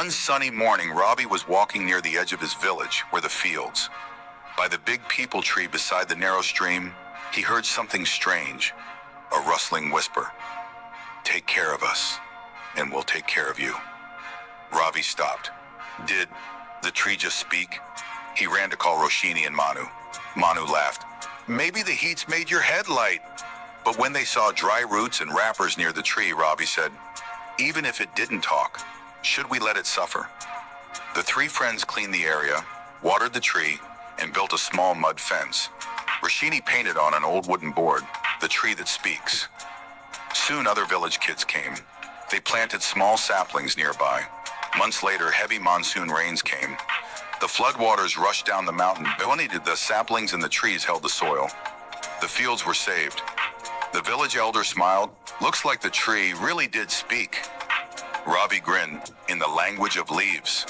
One sunny morning, Ravi was walking near the edge of his village, where the fields. By the big peepal tree beside the narrow stream, he heard something strange, a rustling whisper. "Take care of us, and we'll take care of you." Ravi stopped. Did the tree just speak? He ran to call Roshni and Manu. Manu laughed. "Maybe the heat's made your head light." But when they saw dry roots and wrappers near the tree, Ravi said, "Even if it didn't talk, should we let it suffer?" The three friends cleaned the area, watered the tree, and built a small mud fence. Roshni painted on an old wooden board, "The tree that speaks." Soon other village kids came. They planted small saplings nearby. Months later, heavy monsoon rains came. The floodwaters rushed down the mountain, but the saplings and the trees held the soil. The fields were saved. The village elder smiled. "Looks like the tree really did speak." Ravi grinned, "In the language of leaves."